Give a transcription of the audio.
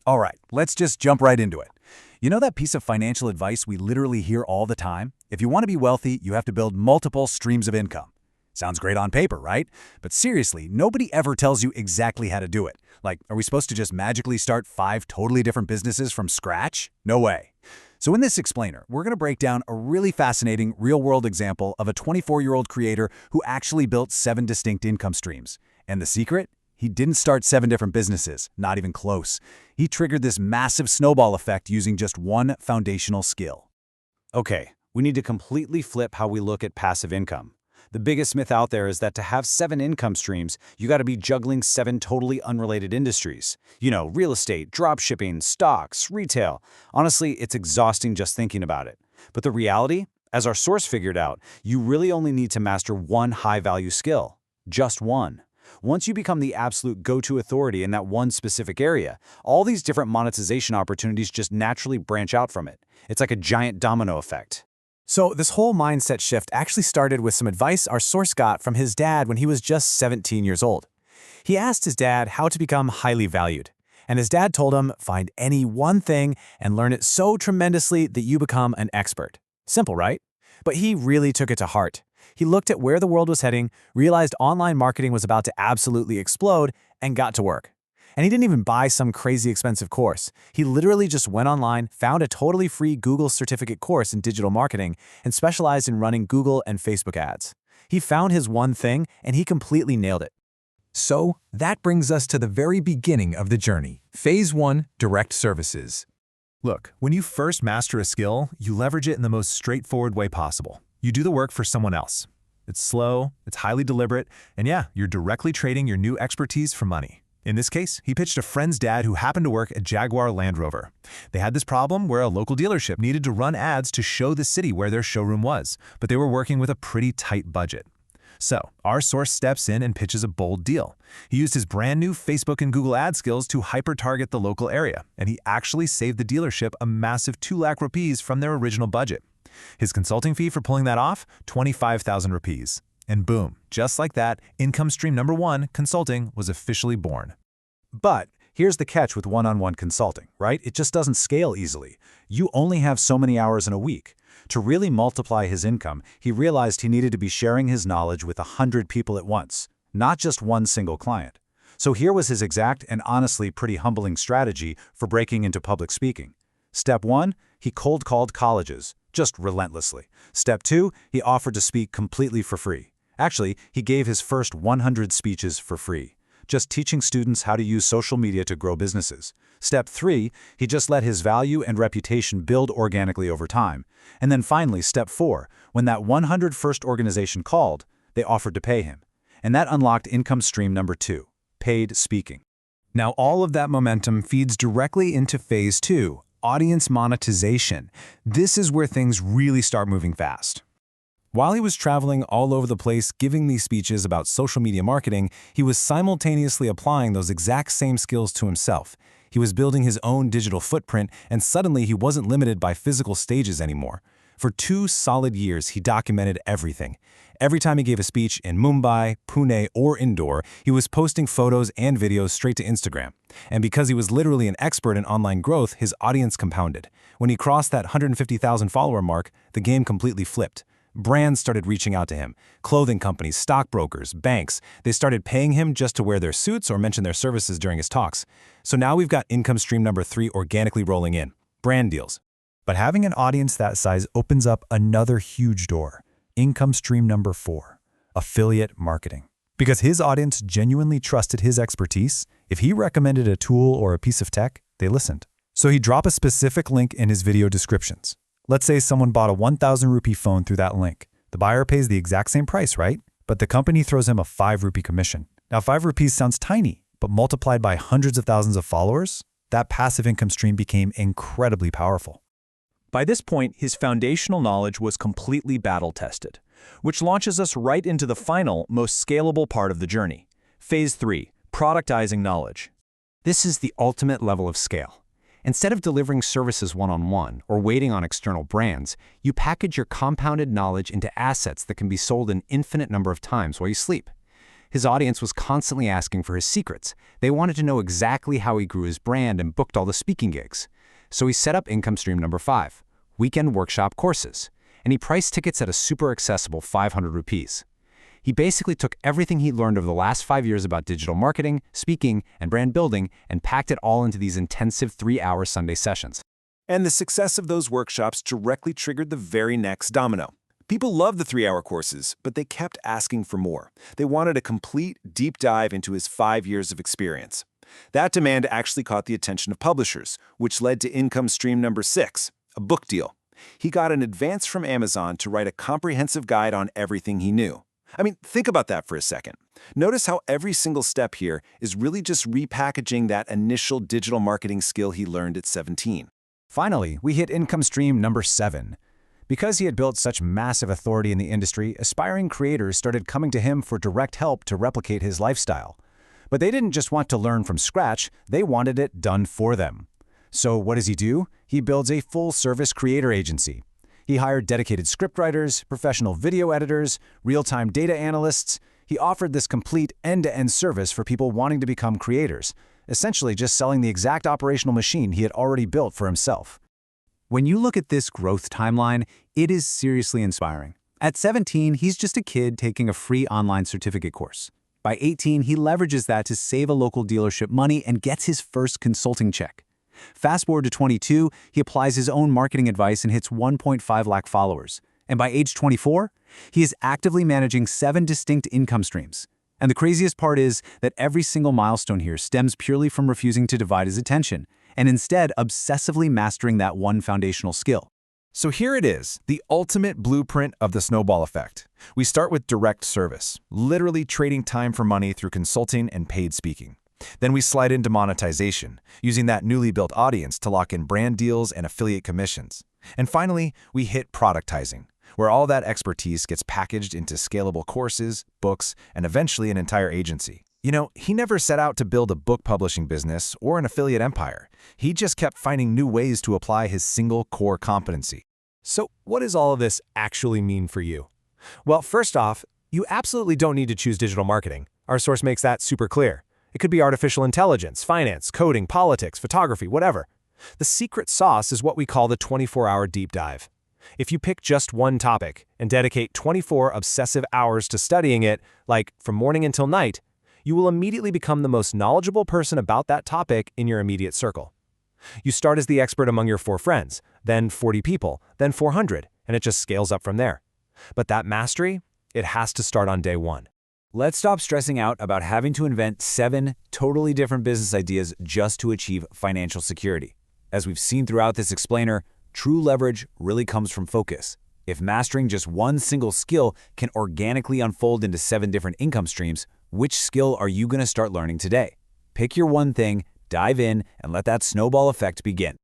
All right, let's just jump right into it. You know that piece of financial advice we literally hear all the time? If you want to be wealthy, you have to build multiple streams of income. Sounds great on paper, right? But seriously, nobody ever tells you exactly how to do it. Like, are we supposed to just magically start 5 totally different businesses from scratch? No way. So in this explainer, we're going to break down a really fascinating real-world example of a 24-year-old creator who actually built 7 distinct income streams. And the secret? He didn't start 7 different businesses, not even close. He triggered this massive snowball effect using just one foundational skill. Okay, we need to completely flip how we look at passive income. The biggest myth out there is that to have 7 income streams, you got to be juggling 7 totally unrelated industries. You know, real estate, dropshipping, stocks, retail. Honestly, it's exhausting just thinking about it. But the reality, as our source figured out, you really only need to master one high-value skill. Just one. Once you become the absolute go-to authority in that one specific area, all these different monetization opportunities just naturally branch out from it. It's like a giant domino effect. So this whole mindset shift actually started with some advice our source got from his dad when he was just 17 years old. He asked his dad how to become highly valued. And his dad told him, find any one thing and learn it so tremendously that you become an expert. Simple, right? But he really took it to heart. He looked at where the world was heading, realized online marketing was about to absolutely explode, and got to work. And he didn't even buy some crazy expensive course. He literally just went online, found a totally free Google certificate course in digital marketing, and specialized in running Google and Facebook ads. He found his one thing, and he completely nailed it. So, that brings us to the very beginning of the journey. Phase 1, Direct Services. Look, when you first master a skill, you leverage it in the most straightforward way possible. You do the work for someone else. It's slow, it's highly deliberate, and yeah, you're directly trading your new expertise for money. In this case, he pitched a friend's dad who happened to work at Jaguar Land Rover. They had this problem where a local dealership needed to run ads to show the city where their showroom was, but they were working with a pretty tight budget. So, our source steps in and pitches a bold deal. He used his brand new Facebook and Google ad skills to hyper-target the local area, and he actually saved the dealership a massive 2 lakh rupees from their original budget. His consulting fee for pulling that off, 25,000 rupees. And boom, just like that, income stream number 1, consulting, was officially born. But here's the catch with one-on-one consulting, right? It just doesn't scale easily. You only have so many hours in a week. To really multiply his income, he realized he needed to be sharing his knowledge with 100 people at once, not just one single client. So here was his exact and honestly pretty humbling strategy for breaking into public speaking. Step 1, he cold called colleges, just relentlessly. Step 2, he offered to speak completely for free. Actually, he gave his first 100 speeches for free, just teaching students how to use social media to grow businesses. Step 3, he just let his value and reputation build organically over time. And then finally, step 4, when that 101st organization called, they offered to pay him. And that unlocked income stream number 2, paid speaking. Now all of that momentum feeds directly into Phase 2, audience monetization. This is where things really start moving fast. While he was traveling all over the place giving these speeches about social media marketing, he was simultaneously applying those exact same skills to himself. He was building his own digital footprint, and suddenly he wasn't limited by physical stages anymore. For 2 solid years, he documented everything. Every time he gave a speech in Mumbai, Pune, or Indore, he was posting photos and videos straight to Instagram. And because he was literally an expert in online growth, his audience compounded. When he crossed that 150,000 follower mark, the game completely flipped. Brands started reaching out to him. Clothing companies, stockbrokers, banks, they started paying him just to wear their suits or mention their services during his talks. So now we've got income stream number 3 organically rolling in. Brand deals. But having an audience that size opens up another huge door. Income stream number 4, affiliate marketing. Because his audience genuinely trusted his expertise, if he recommended a tool or a piece of tech, they listened. So he'd drop a specific link in his video descriptions. Let's say someone bought a 1,000 rupee phone through that link. The buyer pays the exact same price, right? But the company throws him a 5 rupee commission. Now 5 rupees sounds tiny, but multiplied by hundreds of thousands of followers, that passive income stream became incredibly powerful. By this point, his foundational knowledge was completely battle-tested, which launches us right into the final, most scalable part of the journey. Phase 3, productizing knowledge. This is the ultimate level of scale. Instead of delivering services one-on-one or waiting on external brands, you package your compounded knowledge into assets that can be sold an infinite number of times while you sleep. His audience was constantly asking for his secrets. They wanted to know exactly how he grew his brand and booked all the speaking gigs. So he set up income stream number 5, weekend workshop courses, and he priced tickets at a super accessible 500 rupees. He basically took everything he learned over the last 5 years about digital marketing, speaking, and brand building and packed it all into these intensive 3-hour Sunday sessions. And the success of those workshops directly triggered the very next domino. People loved the 3-hour courses, but they kept asking for more. They wanted a complete, deep dive into his 5 years of experience. That demand actually caught the attention of publishers, which led to income stream number 6, a book deal. He got an advance from Amazon to write a comprehensive guide on everything he knew. I mean, think about that for a second. Notice how every single step here is really just repackaging that initial digital marketing skill he learned at 17. Finally, we hit income stream number 7. Because he had built such massive authority in the industry, aspiring creators started coming to him for direct help to replicate his lifestyle. But they didn't just want to learn from scratch, they wanted it done for them. So what does he do? He builds a full-service creator agency. He hired dedicated scriptwriters, professional video editors, real-time data analysts. He offered this complete end-to-end service for people wanting to become creators, essentially just selling the exact operational machine he had already built for himself. When you look at this growth timeline, it is seriously inspiring. At 17, he's just a kid taking a free online certificate course. By 18, he leverages that to save a local dealership money and gets his first consulting check. Fast forward to 22, he applies his own marketing advice and hits 1.5 lakh followers. And by age 24, he is actively managing 7 distinct income streams. And the craziest part is that every single milestone here stems purely from refusing to divide his attention, and instead obsessively mastering that one foundational skill. So here it is, the ultimate blueprint of the snowball effect. We start with direct service, literally trading time for money through consulting and paid speaking. Then we slide into monetization, using that newly built audience to lock in brand deals and affiliate commissions. And finally, we hit productizing, where all that expertise gets packaged into scalable courses, books, and eventually an entire agency. You know, he never set out to build a book publishing business or an affiliate empire. He just kept finding new ways to apply his single core competency. So what does all of this actually mean for you? Well, first off, you absolutely don't need to choose digital marketing. Our source makes that super clear. It could be artificial intelligence, finance, coding, politics, photography, whatever. The secret sauce is what we call the 24-hour deep dive. If you pick just one topic and dedicate 24 obsessive hours to studying it, like from morning until night, you will immediately become the most knowledgeable person about that topic in your immediate circle. You start as the expert among your 4 friends, then 40 people, then 400, and it just scales up from there. But that mastery, it has to start on day 1. Let's stop stressing out about having to invent 7 totally different business ideas just to achieve financial security. As we've seen throughout this explainer, true leverage really comes from focus. If mastering just one single skill can organically unfold into 7 different income streams, which skill are you going to start learning today? Pick your one thing, dive in, and let that snowball effect begin.